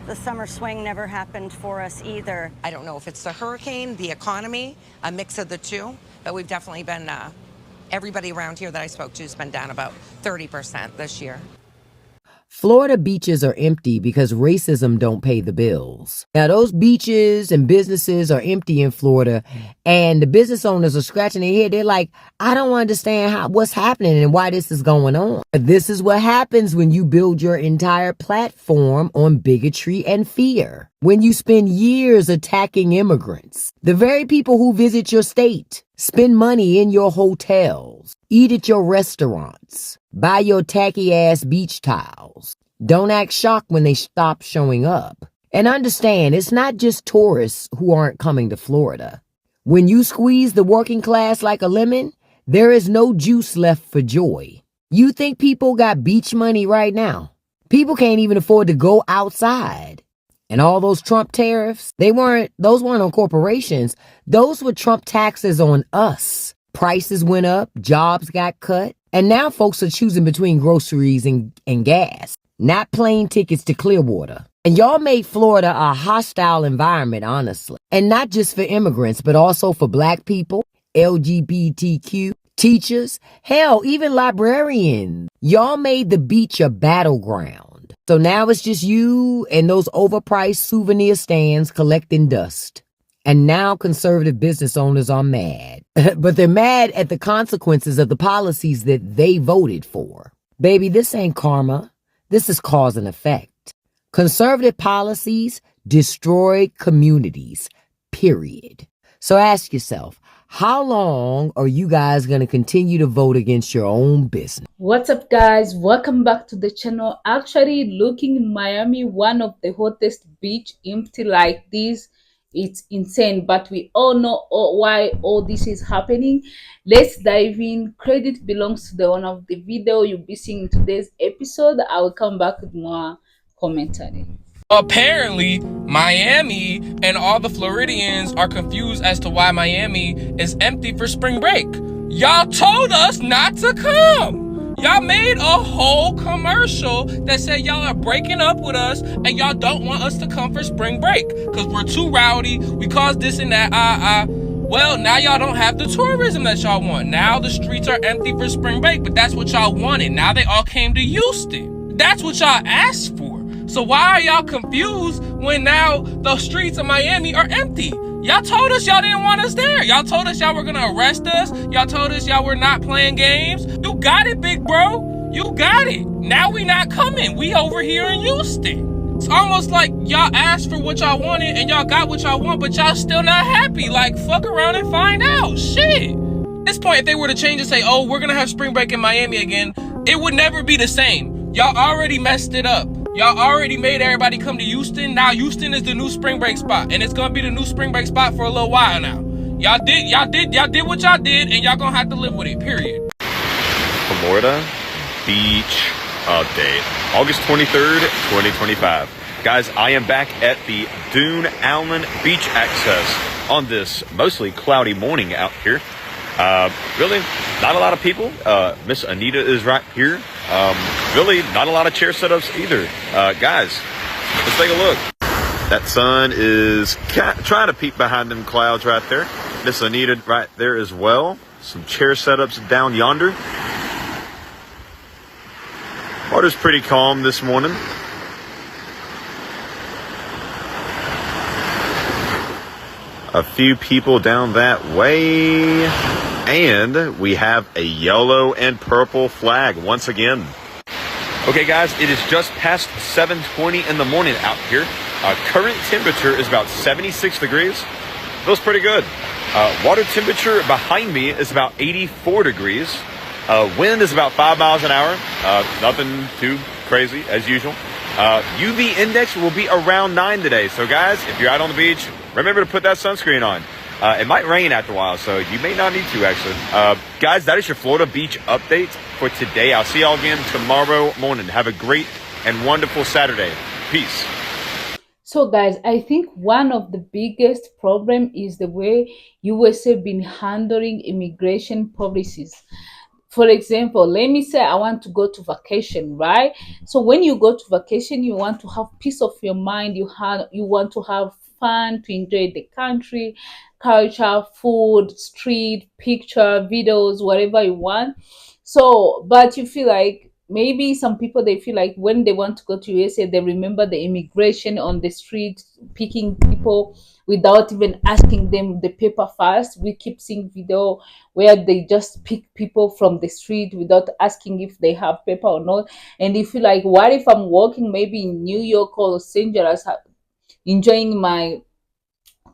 The summer swing never happened for us either. I don't know if it's the hurricane, the economy, a mix of the two, but we've definitely been, everybody around here that I spoke to has been down about 30% this year. Florida beaches are empty because racism don't pay the bills. Now, those beaches and businesses are empty in Florida, and the business owners are scratching their head. They're like, I don't understand what's happening and why this is going on. This is what happens when you build your entire platform on bigotry and fear. When you spend years attacking immigrants, the very people who visit your state, spend money in your hotels, eat at your restaurants, buy your tacky ass beach tiles. Don't act shocked when they stop showing up. And understand, it's not just tourists who aren't coming to Florida. When you squeeze the working class like a lemon, there is no juice left for joy. You think people got beach money right now? People can't even afford to go outside. And all those Trump tariffs, those weren't on corporations. Those were Trump taxes on us. Prices went up, jobs got cut, and now folks are choosing between groceries and gas, not plane tickets to Clearwater. And y'all made Florida a hostile environment, honestly. And not just for immigrants, but also for black people, LGBTQ, teachers, hell, even librarians. Y'all made the beach a battleground. So now it's just you and those overpriced souvenir stands collecting dust. And now conservative business owners are mad. But they're mad at the consequences of the policies that they voted for. Baby, this ain't karma. This is cause and effect. Conservative policies destroy communities, period. So ask yourself, how long are you guys going to continue to vote against your own business? What's up, guys? Welcome back to the channel. Actually, looking in Miami, one of the hottest beach, empty like this, it's insane. But we all know why all this is happening. Let's dive in. Credit belongs to the owner of the video you'll be seeing in today's episode. I will come back with more commentary. Apparently, Miami and all the Floridians are confused as to why Miami is empty for spring break. Y'all told us not to come. Y'all made a whole commercial that said y'all are breaking up with us and y'all don't want us to come for spring break because we're too rowdy, we cause this and that, Well, now y'all don't have the tourism that y'all want. Now the streets are empty for spring break, but that's what y'all wanted. Now they all came to Houston. That's what y'all asked for. So why are y'all confused when now the streets of Miami are empty? Y'all told us y'all didn't want us there. Y'all told us y'all were gonna arrest us. Y'all told us y'all were not playing games. You got it, big bro. You got it. Now we not coming. We over here in Houston. It's almost like y'all asked for what y'all wanted and y'all got what y'all want, but y'all still not happy. Like, fuck around and find out. Shit. At this point, if they were to change and say, oh, we're gonna have spring break in Miami again, it would never be the same. Y'all already messed it up. Y'all already made everybody come to Houston. Now Houston is the new spring break spot, and it's gonna be the new spring break spot for a little while now. Y'all did what y'all did, and y'all gonna have to live with it, period. Florida beach update, August 23rd, 2025. Guys, I am back at the Dune Allen Beach Access on this mostly cloudy morning out here. Really, not a lot of people. Miss Anita is right here. Really, not a lot of chair setups either. Guys, let's take a look. That sun is trying to peek behind them clouds right there. Miss Anita right there as well. Some chair setups down yonder. Water's pretty calm this morning. A few people down that way. And we have a yellow and purple flag once again. Okay, guys, it is just past 7:20 in the morning out here. Current temperature is about 76 degrees. Feels pretty good. Water temperature behind me is about 84 degrees. Wind is about 5 miles an hour. Nothing too crazy as usual. UV index will be around 9 today. So, guys, if you're out on the beach, remember to put that sunscreen on. It might rain after a while, so you may not need to, actually. Guys, that is your Florida beach update for today. I'll see y'all again tomorrow morning. Have a great and wonderful Saturday. Peace. So, guys, I think one of the biggest problem is the way USA been handling immigration policies. For example, let me say I want to go to vacation, right? So when you go to vacation, you want to have peace of your mind. You want to have fun, to enjoy the country, culture, food, street, picture, videos, whatever you want. So, but you feel like maybe some people, they feel like when they want to go to USA, they remember the immigration on the street, picking people without even asking them the paper first. We keep seeing video where they just pick people from the street without asking if they have paper or not. And you feel like, what if I'm walking maybe in New York or Los Angeles, enjoying my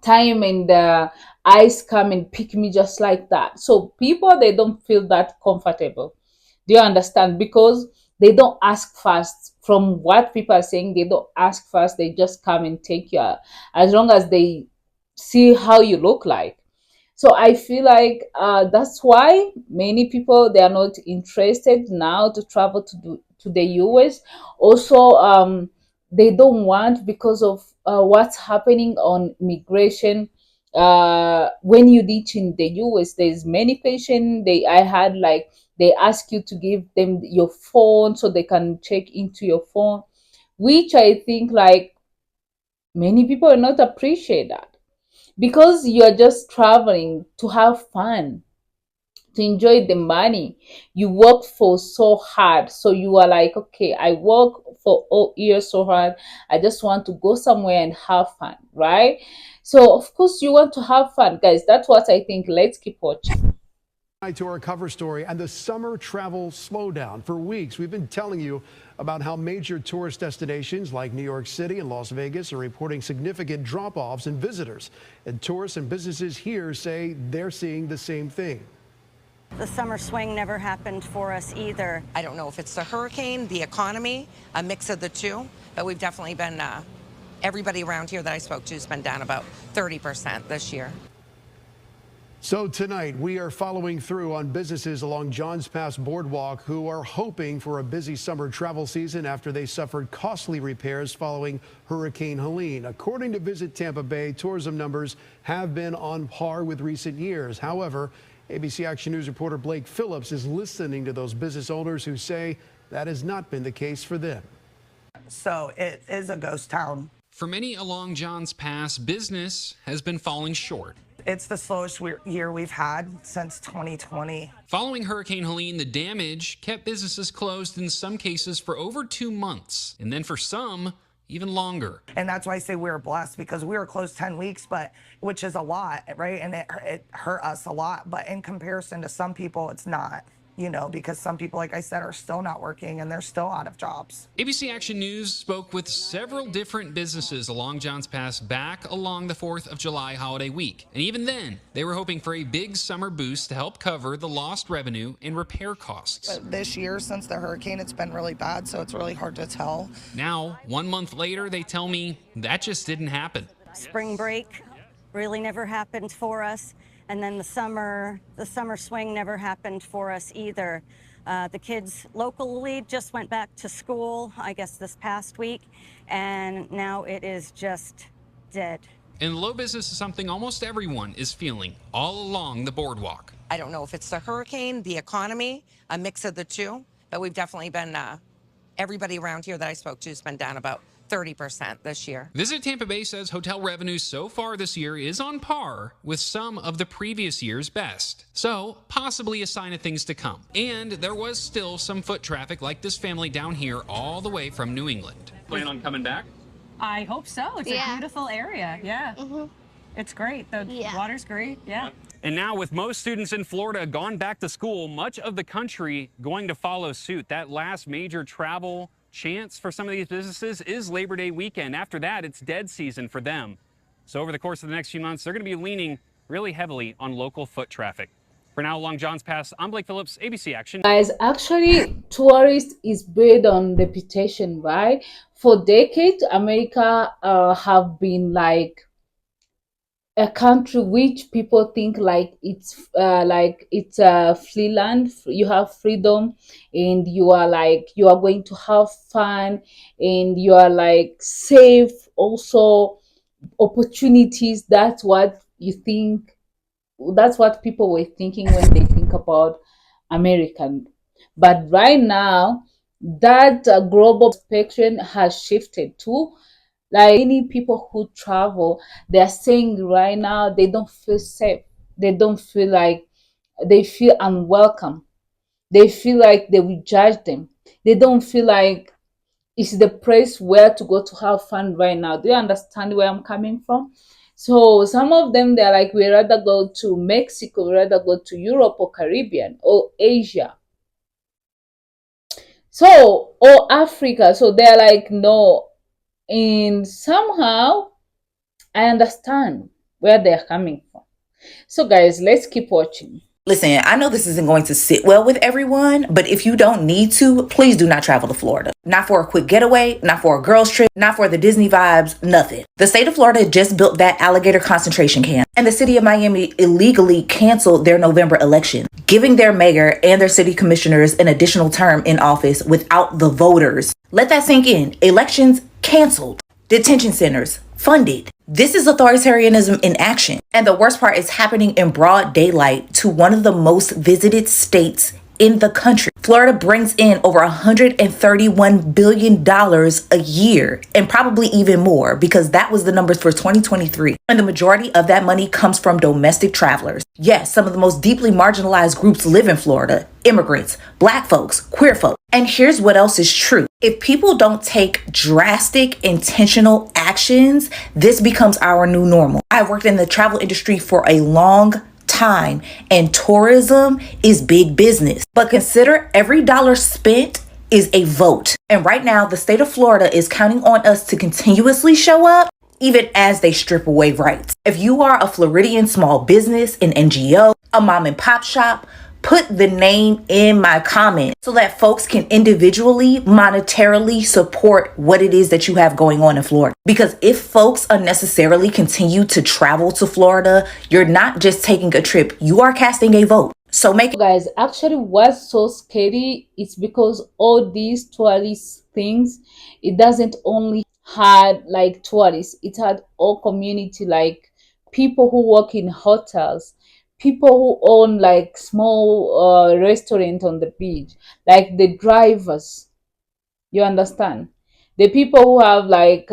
time, and ICE come and pick me just like that? So people, they don't feel that comfortable. Do you understand? Because they don't ask first. From what people are saying, they don't ask first. They just come and take you, as long as they see how you look like. So I feel like that's why many people, they are not interested now to travel to the US. Also, they don't want, because of what's happening on migration. When you reach in the US, there's many patients. I had like, they ask you to give them your phone so they can check into your phone, which I think like many people will not appreciate that, because you are just traveling to have fun, to enjoy the money you worked for so hard. So you are like, okay, I work for all years so hard, I just want to go somewhere and have fun, right? So of course you want to have fun, guys. That's what I think. Let's keep watching. To our cover story and the summer travel slowdown. For weeks, we've been telling you about how major tourist destinations like New York City and Las Vegas are reporting significant drop-offs in visitors. And tourists and businesses here say they're seeing the same thing. The summer swing never happened for us either. I don't know if it's the hurricane, the economy, a mix of the two, but we've definitely been, everybody around here that I spoke to has been down about 30% this year. So tonight, we are following through on businesses along Johns Pass Boardwalk who are hoping for a busy summer travel season after they suffered costly repairs following Hurricane Helene. According to Visit Tampa Bay, tourism numbers have been on par with recent years. However, ABC Action News reporter Blake Phillips is listening to those business owners who say that has not been the case for them. So it is a ghost town. For many along Johns Pass, business has been falling short. It's the slowest year we've had since 2020. Following Hurricane Helene, the damage kept businesses closed in some cases for over 2 months, and then for some, even longer. And that's why I say we were blessed, because we were closed 10 weeks, which is a lot, right? And it hurt us a lot. But in comparison to some people, it's not. Because some people, like I said, are still not working and they're still out of jobs. ABC Action News spoke with several different businesses along Johns Pass back along the 4th of July holiday week. And even then, they were hoping for a big summer boost to help cover the lost revenue and repair costs. But this year, since the hurricane, it's been really bad, so it's really hard to tell. Now, 1 month later, they tell me that just didn't happen. Spring break really never happened for us. And then the summer swing never happened for us either. The kids locally just went back to school, I guess, this past week, and now it is just dead. And low business is something almost everyone is feeling all along the boardwalk. I don't know if it's the hurricane, the economy, a mix of the two, but we've definitely been, everybody around here that I spoke to has been down about 30% this year. Visit Tampa Bay says hotel revenue so far this year is on par with some of the previous year's best. So, possibly a sign of things to come. And there was still some foot traffic like this family down here all the way from New England. Plan on coming back? I hope so. It's a beautiful area. Yeah. It's great. The water's great. Yeah. And now with most students in Florida gone back to school, much of the country going to follow suit. That last major travel chance for some of these businesses is Labor Day weekend. After that, it's dead season for them. So over the course of the next few months, they're going to be leaning really heavily on local foot traffic. For now, along Johns Pass, I'm Blake Phillips, ABC Action. Guys, actually, tourist is based on reputation, right? For decades, America have been like a country which people think like it's a free land. You have freedom, and you are going to have fun, and you are like safe. Also, opportunities. That's what you think. That's what people were thinking when they think about American. But right now, that global perspective has shifted to, like, many people who travel, they're saying right now they don't feel safe. They don't feel like, they feel unwelcome. They feel like they will judge them. They don't feel like it's the place where to go to have fun right now. Do you understand where I'm coming from? So some of them, they're like, we rather go to Mexico, we rather go to Europe or Caribbean or Asia. So, or Africa. So they're like, no. And somehow I understand where they're coming from. So guys, let's keep watching. Listen, I know this isn't going to sit well with everyone, but if you don't need to, please do not travel to Florida. Not for a quick getaway, not for a girls trip, not for the Disney vibes, nothing. The state of Florida just built that alligator concentration camp, and the city of Miami illegally canceled their November election, giving their mayor and their city commissioners an additional term in office without the voters. Let that sink in. Elections canceled. Detention centers funded. This is authoritarianism in action. And the worst part is happening in broad daylight to one of the most visited states in the country. Florida brings in over $131 billion a year, and probably even more, because that was the numbers for 2023. And the majority of that money comes from domestic travelers. Yes, some of the most deeply marginalized groups live in Florida: immigrants, Black folks, queer folks. And here's what else is true. If people don't take drastic, intentional actions, this becomes our new normal. I worked in the travel industry for a long time, and tourism is big business. But consider every dollar spent is a vote. And right now, the state of Florida is counting on us to continuously show up, even as they strip away rights. If you are a Floridian small business, an NGO, a mom and pop shop, put the name in my comment so that folks can individually, monetarily support what it is that you have going on in Florida. Because if folks unnecessarily continue to travel to Florida, you're not just taking a trip, you are casting a vote. So guys, actually what's so scary is because all these tourist things, it doesn't only had like tourists, it had all community, like people who work in hotels, people who own like small restaurant on the beach, like the drivers, you understand, the people who have like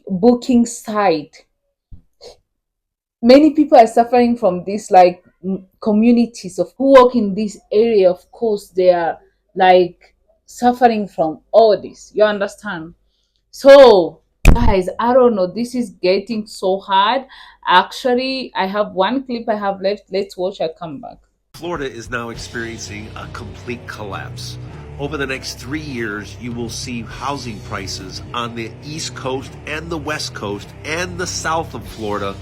booking site. Many people are suffering from this, like communities of who work in this area. Of course they are like suffering from all this, you understand? So guys, I don't know, this is getting so hard. Actually, I have one clip I have left. Let's watch. I come back. Florida is now experiencing a complete collapse. Over the next 3 years, you will see housing prices on the East Coast and the West Coast and the south of Florida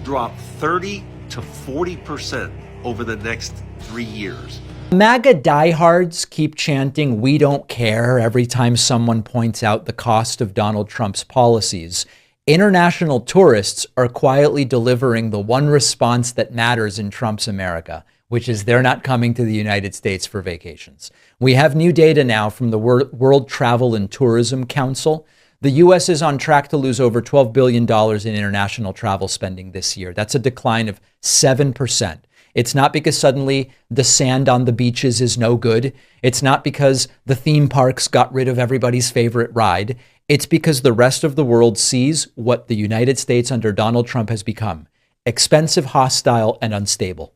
drop 30 to 40% over the next 3 years. MAGA diehards keep chanting, "We don't care," every time someone points out the cost of Donald Trump's policies. International tourists are quietly delivering the one response that matters in Trump's America, which is they're not coming to the United States for vacations. We have new data now from the World Travel and Tourism Council. The U.S. is on track to lose over $12 billion in international travel spending this year. That's a decline of 7%. It's not because suddenly the sand on the beaches is no good. It's not because the theme parks got rid of everybody's favorite ride. It's because the rest of the world sees what the United States under Donald Trump has become: expensive, hostile, and unstable.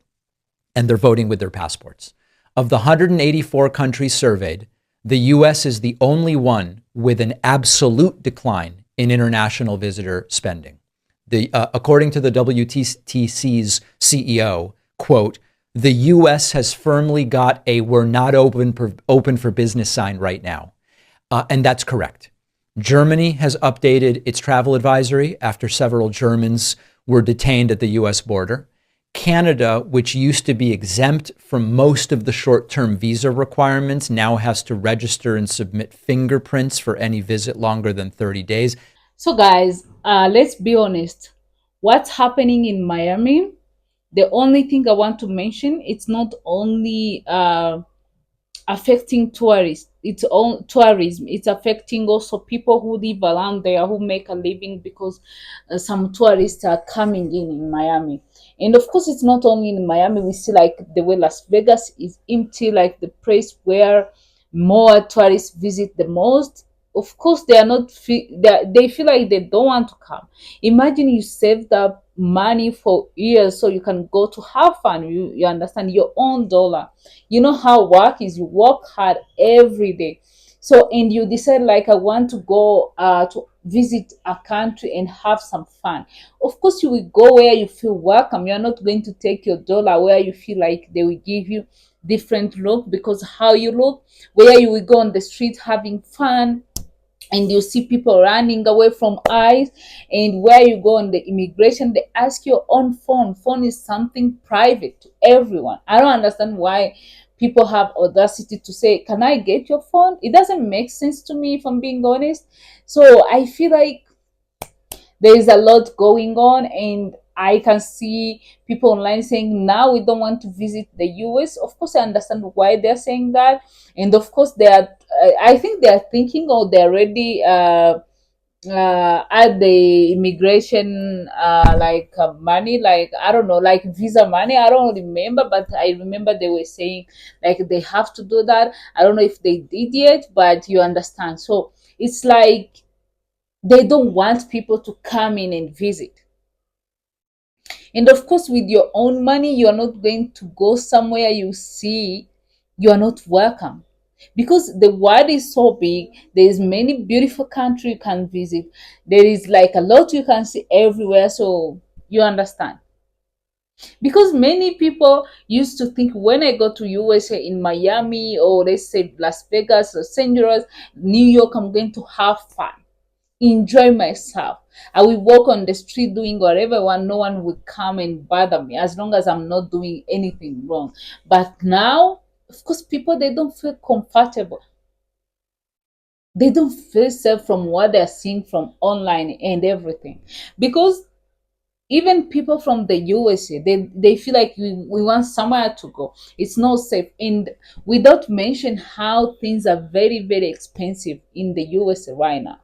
And they're voting with their passports. Of the 184 countries surveyed, the U.S. is the only one with an absolute decline in international visitor spending. According to the WTC's CEO, quote, "The U.S. has firmly got a 'we're not open for business' sign right now." And that's correct. Germany has updated its travel advisory after several Germans were detained at the U.S. border. Canada, which used to be exempt from most of the short-term visa requirements, now has to register and submit fingerprints for any visit longer than 30 days. So guys, let's be honest. What's happening in Miami? The only thing I want to mention, it's not only affecting tourists, it's all tourism. It's affecting also people who live around there, who make a living because some tourists are coming in Miami. And of course, it's not only in Miami. We see like the way Las Vegas is empty, like the place where more tourists visit the most. Of course, they are not. They feel like they don't want to come. Imagine you saved up money for years so you can go to have fun. You understand, your own dollar. You know how work is. You work hard every day. So, and you decide like, I want to go to visit a country and have some fun. Of course, you will go where you feel welcome. You're not going to take your dollar where you feel like they will give you different look, because how you look, where you will go on the street having fun and you see people running away from ICE, and where you go on the immigration, they ask your own phone. Phone is something private to everyone. I don't understand why people have audacity to say, can I get your phone? It doesn't make sense to me, if I'm being honest. So I feel like there is a lot going on, and I can see people online saying now we don't want to visit the US. Of course, I understand why they're saying that, and of course they are. I think they are thinking, or they're already at the immigration money, like I don't know, like visa money. I don't remember, but I remember they were saying like they have to do that. I don't know if they did yet, but you understand. So it's like they don't want people to come in and visit. And of course, with your own money, you are not going to go somewhere you see you are not welcome, because the world is so big. There is many beautiful country you can visit. There is like a lot you can see everywhere. So you understand, because many people used to think, when I go to USA, in Miami, or let's say Las Vegas, Los Angeles, New York, I'm going to have fun, enjoy myself. I will walk on the street doing whatever I want. No one will come and bother me, as long as I'm not doing anything wrong. But now, of course, people, they don't feel comfortable. They don't feel safe from what they're seeing from online and everything. Because even people from the USA, they feel like we want somewhere to go. It's not safe. And without mention how things are very, very expensive in the USA right now.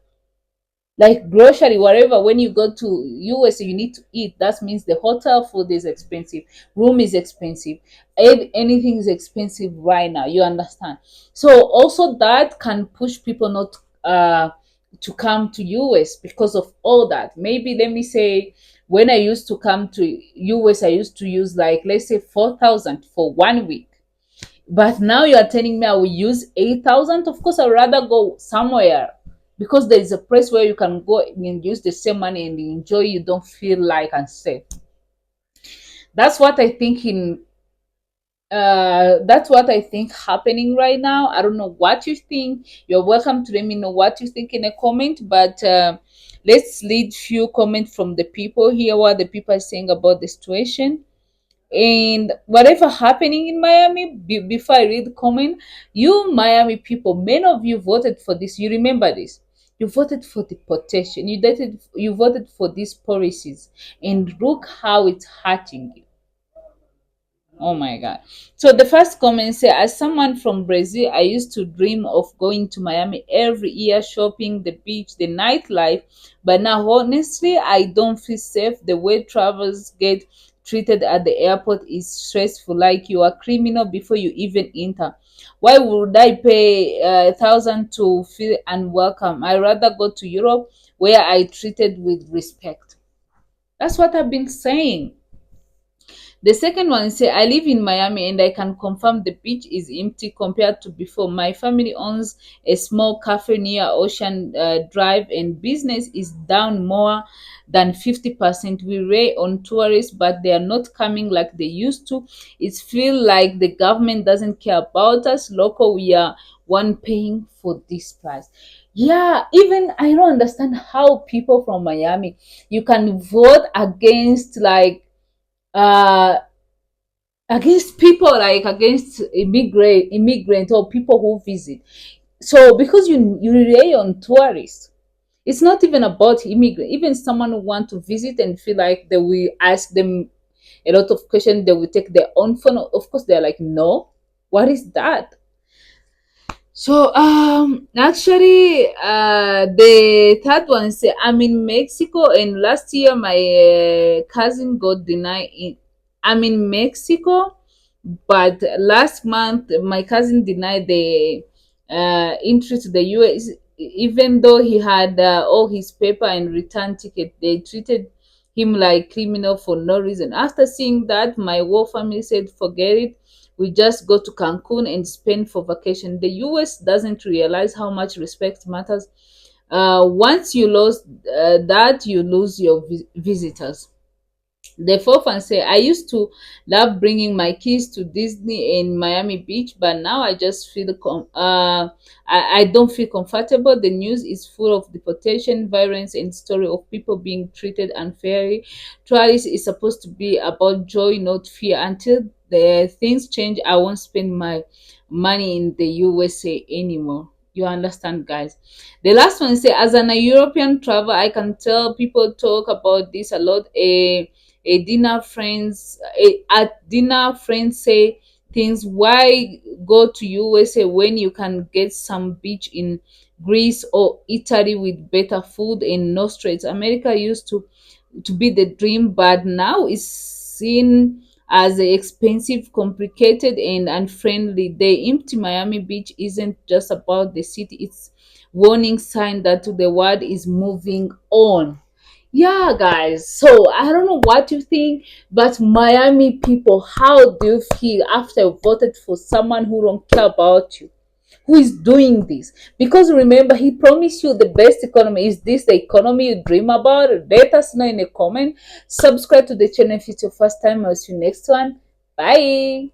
Like grocery, whatever, when you go to USA, you need to eat. That means the hotel food is expensive, room is expensive, anything is expensive right now. You understand? So also that can push people not to come to US because of all that. Maybe let me say, when I used to come to US, I used to use like, let's say 4,000 for 1 week. But now you are telling me I will use 8,000. Of course, I'd rather go somewhere, because there is a place where you can go and use the same money and enjoy. You don't feel like unsafe. That's what I think that's what I think happening right now. I don't know what you think. You're welcome to let me know what you think in a comment. But let's read few comments from the people here, what the people are saying about the situation. And whatever happening in Miami, before I read the comment, you Miami people, many of you voted for this. You remember this. You voted for deportation. You voted for these policies, and look how it's hurting you. Oh my God. So the first comment say, as someone from Brazil, I used to dream of going to Miami every year, shopping, the beach, the nightlife. But now, honestly, I don't feel safe. The way travelers get treated at the airport is stressful, like you are criminal before you even enter. Why would I pay 1,000 to feel unwelcome? I rather go to Europe, where I treated with respect. That's what I've been saying. The second one say, I live in Miami and I can confirm the beach is empty compared to before. My family owns a small cafe near Ocean Drive, and business is down more than 50%. We rely on tourists, but they are not coming like they used to. It feels like the government doesn't care about us. Local, we are one paying for this price. Yeah, even I don't understand how people from Miami, you can vote against uh against people, like against immigrant or people who visit. So because you rely on tourists, it's not even about immigrant. Even someone who want to visit and feel like they will ask them a lot of questions, they will take their own phone. Of course, they're like, no, what is that? So actually the third one say, I'm in Mexico, and last year my cousin got denied I'm in Mexico, but last month my cousin denied the entry to the US, even though he had all his paper and return ticket. They treated him like criminal for no reason. After seeing that, my whole family said, "Forget it. We just go to Cancun and spend for vacation." The US doesn't realize how much respect matters. Once you lose that, you lose your visitors. The fourth one say, "I used to love bringing my kids to Disney and Miami Beach, but now I just feel I don't feel comfortable. The news is full of deportation, violence, and story of people being treated unfairly. Tourist is supposed to be about joy, not fear. Until the things change, I won't spend my money in the USA anymore." You understand, guys? The last one say, "As an European traveler, I can tell people talk about this a lot. At dinner friends say things, why go to USA when you can get some beach in Greece or Italy with better food and no stress? America used to be the dream, but now it's seen as expensive, complicated, and unfriendly. The empty Miami Beach isn't just about the city, it's warning sign that the world is moving on." Yeah, guys. So I don't know what you think, but Miami people, how do you feel after you voted for someone who don't care about you? Who is doing this? Because remember, he promised you the best economy. Is this the economy you dream about? Let us know in a comment. Subscribe to the channel if it's your first time. I'll see you next one. Bye.